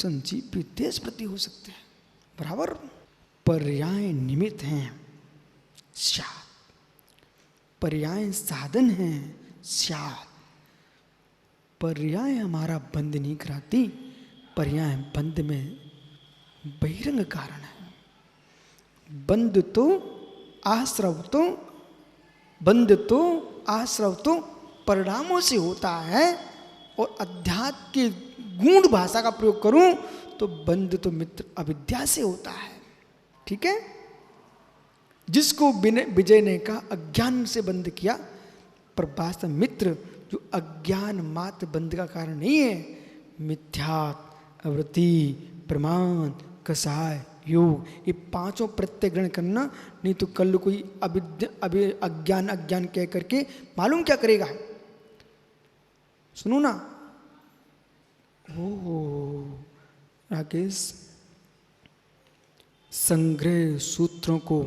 संजीव भी देश प्रति हो सकते हैं, बराबर। पर्याय निमित्त हैं स्यात्, पर्याय साधन हैं स्यात्। पर्याय हमारा बंध नहीं कराती, पर्याय बंध में बहिरंग कारण है। बंध तो आश्रव तो, बंध तो आश्रव तो परिणामों से होता है, और अध्यात्म की गूढ़ भाषा का प्रयोग करूं तो बंध तो मित्र अविद्या से होता है। ठीक है, जिसको विजय ने कहा अज्ञान से बंध किया, पर वास्तव मित्र जो अज्ञान मात्र बंध का कारण नहीं है, मिथ्यात्व, अवृत्ति, प्रमाण, कसाय, योग, ये पांचों प्रत्यय ग्रहण करना। नहीं तो कल कोई अज्ञान अज्ञान कह करके मालूम क्या करेगा। सुनो ना, ओ राकेश, संग्रह सूत्रों को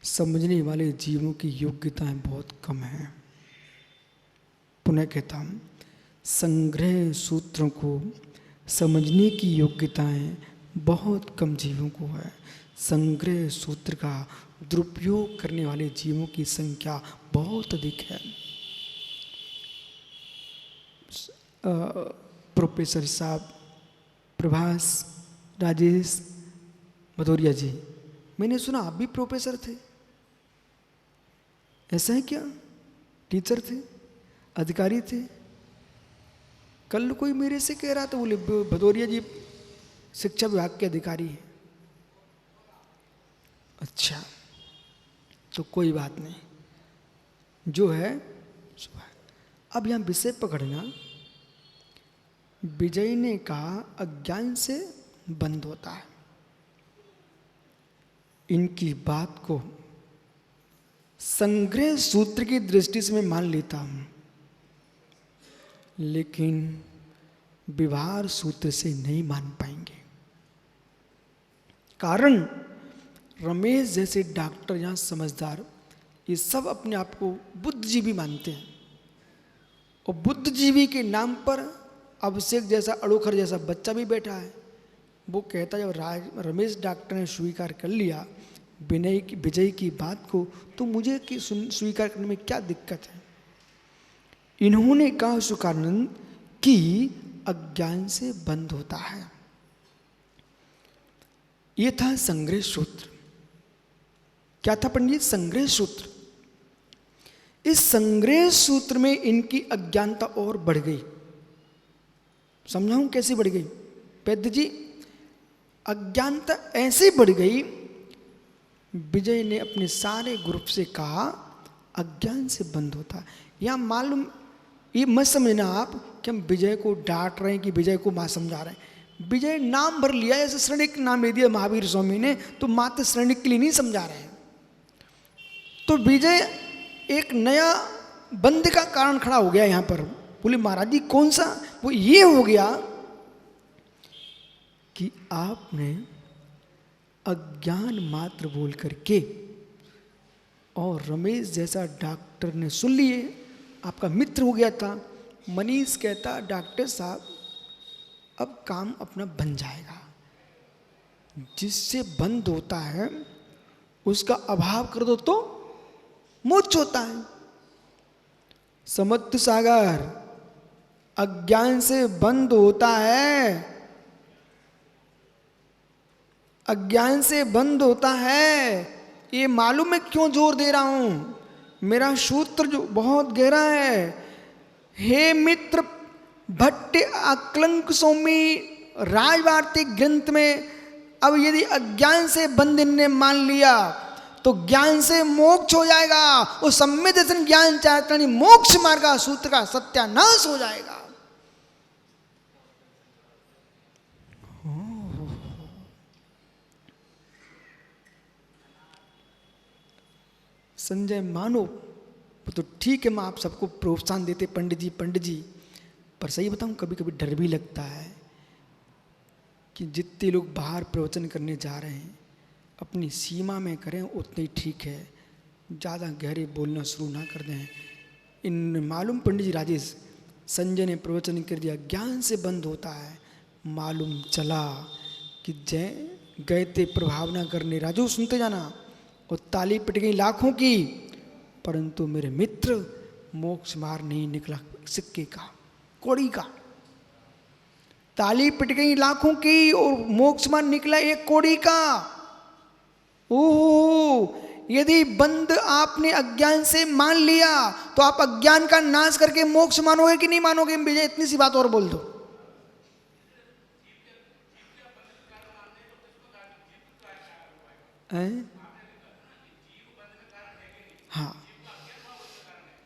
समझने वाले जीवों की योग्यताएं बहुत कम हैं। पुनः कहता हूं, संग्रह सूत्रों को समझने की योग्यताएं बहुत कम जीवों को है। संग्रह सूत्र का दुरुपयोग करने वाले जीवों की संख्या बहुत अधिक है। प्रोफेसर साहब, प्रभास, राजेश, भदौरिया जी, मैंने सुना आप भी प्रोफेसर थे, ऐसा है क्या? टीचर थे, अधिकारी थे? कल कोई मेरे से कह रहा था, बोले भदौरिया जी शिक्षा विभाग के अधिकारी हैं। अच्छा, तो कोई बात नहीं, जो है सो है। अब यहां विषय पकड़ना, विजय ने कहा अज्ञान से बंद होता है। इनकी बात को संग्रह सूत्र की दृष्टि से मैं मान लेता हूं, लेकिन व्यवहार सूत्र से नहीं मान पाएंगे। कारण रमेश जैसे डॉक्टर यहां समझदार, ये सब अपने आप को बुद्धिजीवी मानते हैं, और बुद्धिजीवी के नाम पर अभिषेक जैसा अड़ोखर जैसा बच्चा भी बैठा है। वो कहता है जब रमेश डॉक्टर ने स्वीकार कर लिया विजय की बात को, तो मुझे स्वीकार करने में क्या दिक्कत है। इन्होंने कहा सुखानंद कि अज्ञान से बंद होता है। यह था संग्रह सूत्र। क्या था पंडित? संग्रह सूत्र। इस संग्रह सूत्र में इनकी अज्ञानता और बढ़ गई। समझाऊं कैसे बढ़ गई? वैद्य जी, अज्ञानता ऐसे बढ़ गई, विजय ने अपने सारे ग्रुप से कहा अज्ञान से बंद होता है। यहां मालूम, ये मत समझना आप कि हम विजय को डांट रहे हैं कि विजय को मां समझा रहे हैं। विजय नाम भर लिया, ऐसे श्रेणिक नाम ले दिया महावीर स्वामी ने, तो मात्र श्रेणिक के लिए नहीं समझा रहे हैं। तो विजय एक नया बंद का कारण खड़ा हो गया यहां पर। बोले महाराज जी कौन सा? वो ये हो गया कि आपने अज्ञान मात्र बोल करके, और रमेश जैसा डॉक्टर ने सुन लिए, आपका मित्र हो गया था। मनीष कहता डॉक्टर साहब अब काम अपना बन जाएगा। जिससे बंद होता है उसका अभाव कर दो तो मोक्ष होता है। समत्व सागर, अज्ञान से बंद होता है, अज्ञान से बंद होता है। ये मालूम है क्यों जोर दे रहा हूं? मेरा सूत्र जो बहुत गहरा है। हे मित्र भट्ट अक्लंक सौमी राजवार्तिक ग्रंथ में, अब यदि अज्ञान से बंद ने मान लिया तो ज्ञान से मोक्ष हो जाएगा। वो सम्यक दर्शन ज्ञान चारित्राणि मोक्ष मार्ग का सूत्र का सत्यानाश हो जाएगा। संजय मानो तो ठीक है, मैं आप सबको प्रोत्साहन देते पंडित जी, पर सही बताऊं कभी कभी डर भी लगता है कि जितने लोग बाहर प्रवचन करने जा रहे हैं अपनी सीमा में करें, उतने ही ठीक है। ज़्यादा गहरे बोलना शुरू ना कर दें। इन मालूम पंडित जी राजेश, संजय ने प्रवचन कर दिया ज्ञान से बंद होता है, मालूम चला कि गए थे प्रभावना करने। राजू सुनते जाना। और ताली पिट गई लाखों की, परंतु मेरे मित्र मोक्ष मार्ग नहीं निकला सिक्के का, कौड़ी का। ताली पिट गई लाखों की और मोक्ष मार्ग निकला एक कौड़ी का। ओह, यदि बंद आपने अज्ञान से मान लिया तो आप अज्ञान का नाश करके मोक्ष मानोगे कि नहीं मानोगे? विजय, इतनी सी बात और बोल दो। हाँ,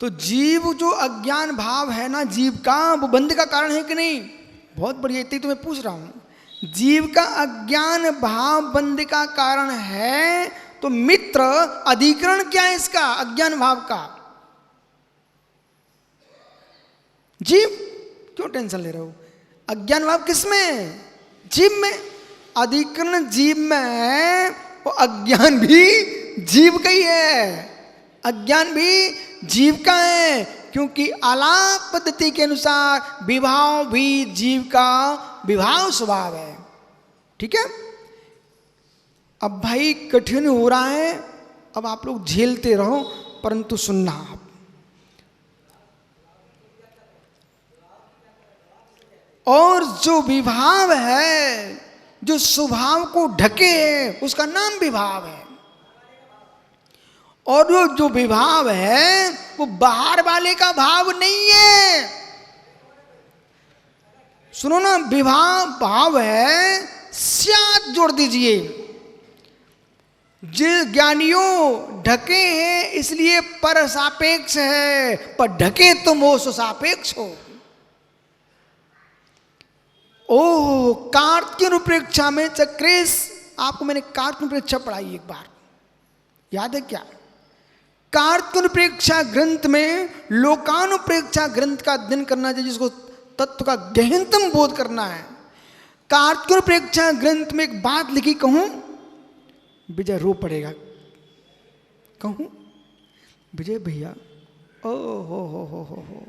तो जीव जो अज्ञान भाव है ना जीव का, वो बंध का कारण है कि नहीं? बहुत बढ़िया, इतनी तो मैं पूछ रहा हूं। जीव का अज्ञान भाव बंध का कारण है, तो मित्र अधिकरण क्या है इसका? अज्ञान भाव का। जीव, क्यों टेंशन ले रहे हो? अज्ञान भाव किसमें? जीव में। अधिकरण जीव में है, वो अज्ञान भी जीव का ही है। अज्ञान भी जीव का है, क्योंकि आलाप पद्धति के अनुसार विभाव भी जीव का विभाव स्वभाव है। ठीक है? अब भाई कठिन हो रहा है, अब आप लोग झेलते रहो, परंतु सुनना आप। और जो विभाव है, जो स्वभाव को ढके है, उसका नाम विभाव है। और जो विभाव है वो बाहर वाले का भाव नहीं है। सुनो ना, विभाव भाव है, स्यात् जोड़ दीजिए। जिस ज्ञानियों ढके हैं इसलिए पर सापेक्ष है, पर ढके तो मोक्ष सापेक्ष हो। ओह, कार्तिक अनुप्रेक्षा में चक्रेश, आपको मैंने कार्तिक अनुप्रेक्षा पढ़ाई एक बार, याद है क्या? कार्तिक अनुप्रेक्षा ग्रंथ में लोकानुप्रेक्षा ग्रंथ का अध्ययन करना चाहिए, जिसको तत्व का गहनतम बोध करना है। कार्तिक अनुप्रेक्षा ग्रंथ में एक बात लिखी, कहूं? विजय रो पड़ेगा। कहूं? विजय भैया, ओ हो,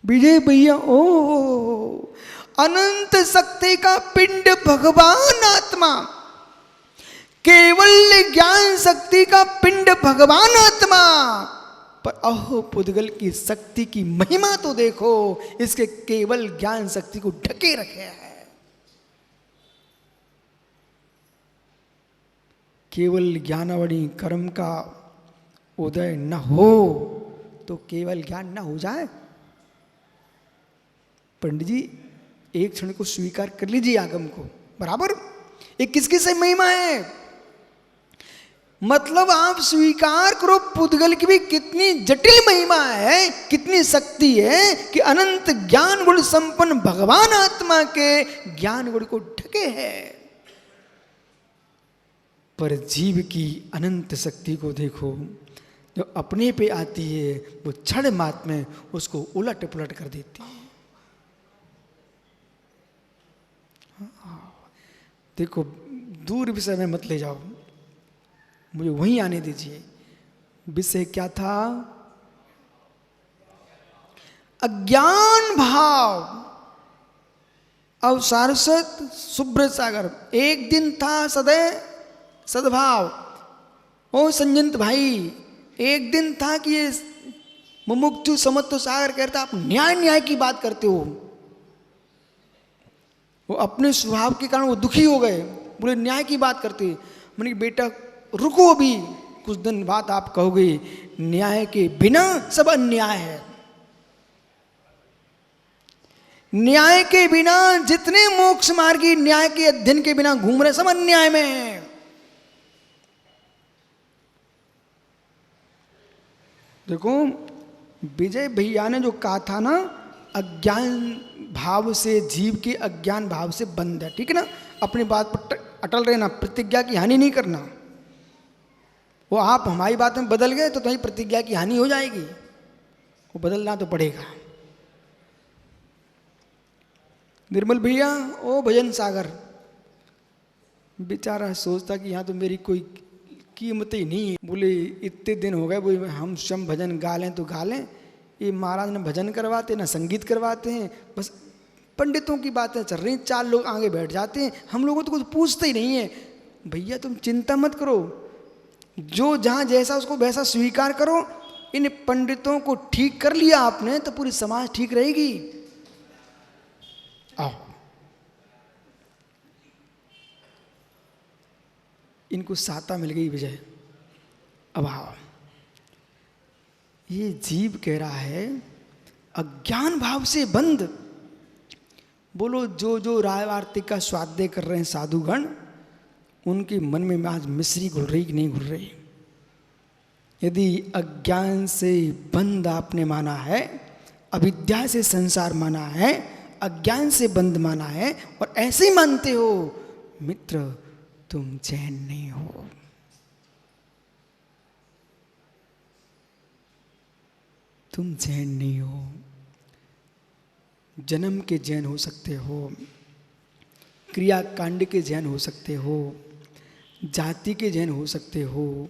विजय भैया, ओ अनंत शक्ति का पिंड भगवान आत्मा, केवल ज्ञान शक्ति का पिंड भगवान आत्मा, पर अहो पुद्गल की शक्ति की महिमा तो देखो, इसके केवल ज्ञान शक्ति को ढके रखे है। केवल ज्ञानावली कर्म का उदय न हो तो केवल ज्ञान न हो जाए। पंडित जी, एक क्षण को स्वीकार कर लीजिए आगम को, बराबर। ये किसकी से महिमा है? मतलब आप स्वीकार करो, पुद्गल की भी कितनी जटिल महिमा है, कितनी शक्ति है कि अनंत ज्ञान गुण संपन्न भगवान आत्मा के ज्ञान गुण को ढके है। पर जीव की अनंत शक्ति को देखो, जो अपने पे आती है वो क्षण मात्र में उसको उलट पुलट कर देती है। देखो, दूर विषय में मत ले जाओ, मुझे वहीं आने दीजिए। विषय क्या था? अज्ञान भाव। अब सारस्वत शुभ्र सागर, एक दिन था सदैव सद्भाव। ओ संजंत भाई, एक दिन था कि ये मुमुक्षु समत्व सागर कहता, आप न्याय की बात करते हो। वो अपने स्वभाव के कारण वो दुखी हो गए, बोले न्याय की बात करते। मैंने कहा बेटा रुको, अभी कुछ दिन बाद आप कहोगे न्याय के बिना सब अन्याय है। न्याय के बिना जितने मोक्ष मार्गी न्याय के अध्ययन के बिना घूम रहे सब अन्याय में है। देखो, विजय भैया ने जो कहा था ना, अज्ञान भाव से जीव के अज्ञान भाव से बंद है, ठीक है ना? अपनी बात पर अटल रहना, प्रतिज्ञा की हानि नहीं करना। वो आप हमारी बात में बदल गए तो तुम्हारी प्रतिज्ञा की हानि हो जाएगी, वो बदलना तो पड़ेगा। निर्मल भैया, ओ भजन सागर, बेचारा सोचता कि यहाँ तो मेरी कोई कीमत ही नहीं है। बोले इतने दिन हो गए, बोले हम स्वयं भजन गा लें तो गा लें, ये महाराज ने भजन करवाते ना संगीत करवाते हैं, बस पंडितों की बातें चल रही, 4 लोग आगे बैठ जाते हैं, हम लोगों तो कुछ पूछते ही नहीं है। भैया तुम चिंता मत करो, जो जहां जैसा उसको वैसा स्वीकार करो। इन पंडितों को ठीक कर लिया आपने तो पूरी समाज ठीक रहेगी। आओ, इनको साता मिल गई विजय। अब आओ, ये जीव कह रहा है अज्ञान भाव से बंद। बोलो जो जो राय वार्तिक का स्वाध्याय कर रहे हैं साधुगण, उनके मन में आज मिश्री घुल रही कि नहीं घुल रही? यदि अज्ञान से बंद आपने माना है, अविद्या से संसार माना है, अज्ञान से बंद माना है और ऐसे ही मानते हो, मित्र तुम चैन नहीं हो। तुम जैन नहीं हो। जन्म के जैन हो सकते हो, क्रियाकांड के जैन हो सकते हो, जाति के जैन हो सकते हो,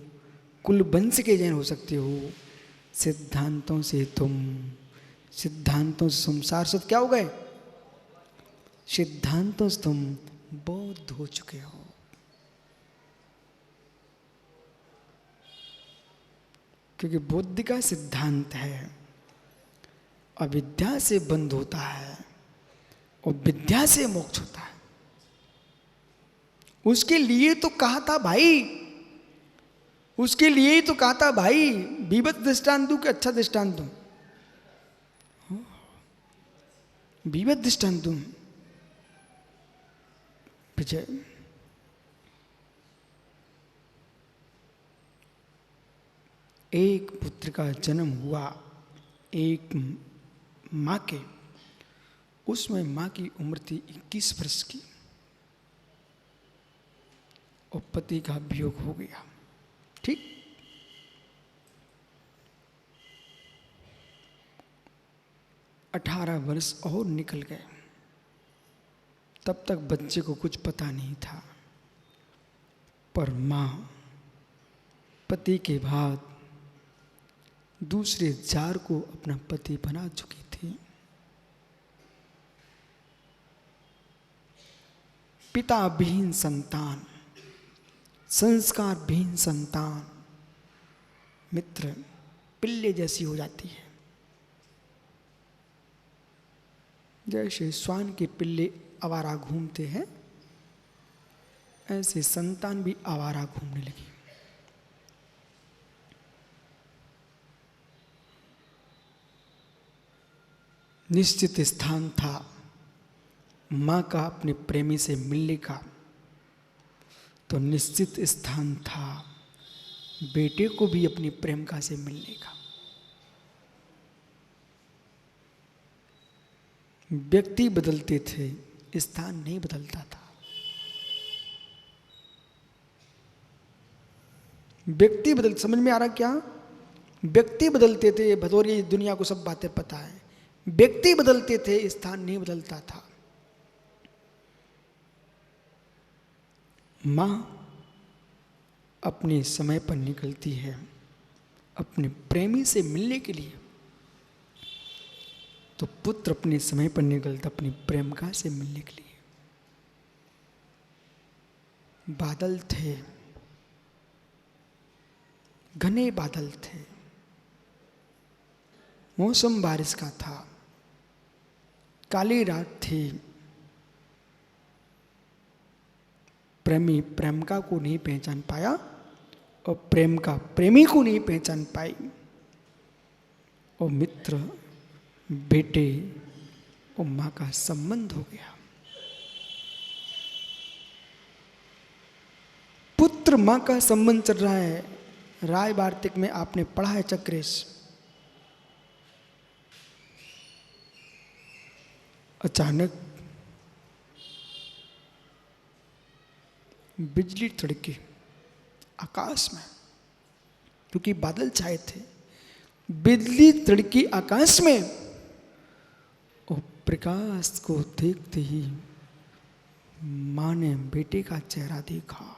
कुल वंश के जैन हो सकते हो। सिद्धांतों से तुम सारस्वत क्या हो गए? सिद्धांतों से तुम बौद्ध हो चुके हो। क्योंकि बुद्धि का सिद्धांत है अविद्या से बंद होता है और विद्या से मोक्ष होता है। उसके लिए तो कहा था भाई, उसके लिए ही तो कहा था भाई, विवत दृष्टांत दूं कि अच्छा दृष्टांत दूं? विवत दृष्टांत दूं। विजय, एक पुत्र का जन्म हुआ एक माँ के, उसमें माँ की उम्र थी 21 वर्ष की और पति का वियोग हो गया। ठीक, अठारह वर्ष और निकल गए। तब तक बच्चे को कुछ पता नहीं था, पर माँ पति के बाद दूसरे जार को अपना पति बना चुकी थी। पिता विहीन संतान, संस्कार विहीन संतान मित्र पिल्ले जैसी हो जाती है। जैसे श्वान के पिल्ले आवारा घूमते हैं, ऐसे संतान भी आवारा घूमने लगी। निश्चित स्थान था माँ का अपने प्रेमी से मिलने का, तो निश्चित स्थान था बेटे को भी अपनी प्रेमिका से मिलने का। व्यक्ति बदलते थे, स्थान नहीं बदलता था। व्यक्ति बदल, समझ में आ रहा क्या? व्यक्ति बदलते थे, भदौरी दुनिया को सब बातें पता है। व्यक्ति बदलते थे, स्थान नहीं बदलता था। माँ अपने समय पर निकलती है अपने प्रेमी से मिलने के लिए, तो पुत्र अपने समय पर निकलता अपनी प्रेमिका से मिलने के लिए। बादल थे, घने बादल थे, मौसम बारिश का था, काली रात थी। प्रेमी प्रेमिका को नहीं पहचान पाया और प्रेमिका प्रेमी को नहीं पहचान पाई, और मित्र बेटे और माँ का संबंध हो गया। पुत्र माँ का संबंध चल रहा है। राय वार्तिक में आपने पढ़ा है चक्रेश। अचानक बिजली तड़की आकाश में, क्योंकि बादल छाए थे। बिजली तड़की आकाश में और प्रकाश को देखते ही माँ ने बेटे का चेहरा देखा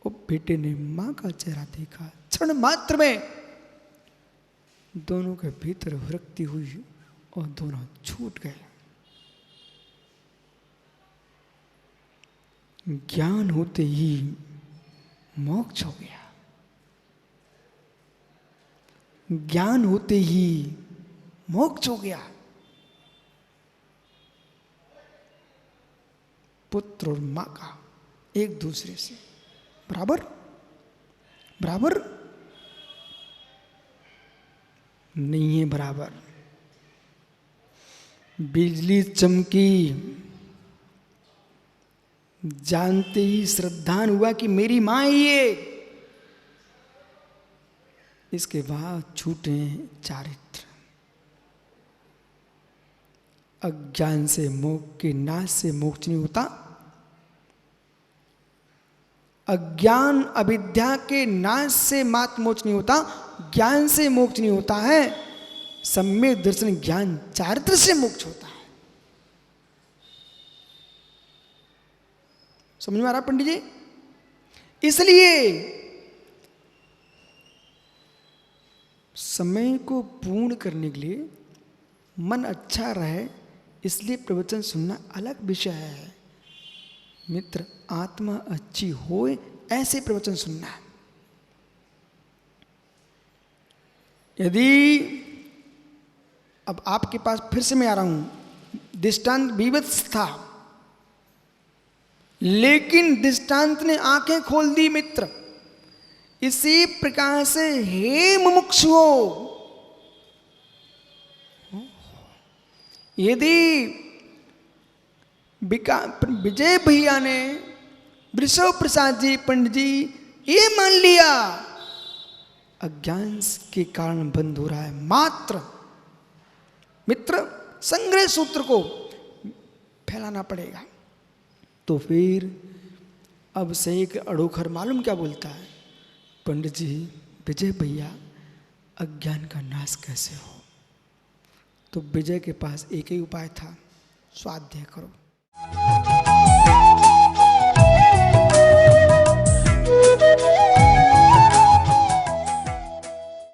और बेटे ने माँ का चेहरा देखा। क्षण मात्र में दोनों के भीतर विरक्ति हुई और दोनों छूट गए। ज्ञान होते ही मोक्ष हो गया। ज्ञान होते ही मोक्ष हो गया। पुत्र और मां का एक दूसरे से बराबर बराबर नहीं है बराबर। बिजली चमकी, जानते ही श्रद्धान हुआ कि मेरी मां ही है। इसके बाद छूटे चारित्र। अज्ञान से मोक्ष के नाश से मोक्ष नहीं होता। अज्ञान अविद्या के नाश से मात्र मोक्ष नहीं होता, ज्ञान से मोक्ष नहीं होता है। सम्यक दर्शन ज्ञान चारित्र से मोक्ष होता है। समझ में आ रहा पंडित जी? इसलिए समय को पूर्ण करने के लिए मन अच्छा रहे, इसलिए प्रवचन सुनना अलग विषय है मित्र। आत्मा अच्छी होए ऐसे प्रवचन सुनना है। यदि अब आपके पास फिर से मैं आ रहा हूं, दृष्टांत विवत्स था, लेकिन दृष्टांत ने आंखें खोल दी मित्र। इसी प्रकार से हे मुमुक्षुओ, यदि विजय भैया ने, वृषभ प्रसाद जी, पंडित जी ये मान लिया अज्ञान के कारण बंद हो रहा है मात्र, मित्र संग्रह सूत्र को फैलाना पड़ेगा। तो फिर अब सही अड़ोखर मालूम क्या बोलता है, पंडित जी विजय भैया अज्ञान का नाश कैसे हो? तो विजय के पास एक ही उपाय था, स्वाध्याय करो।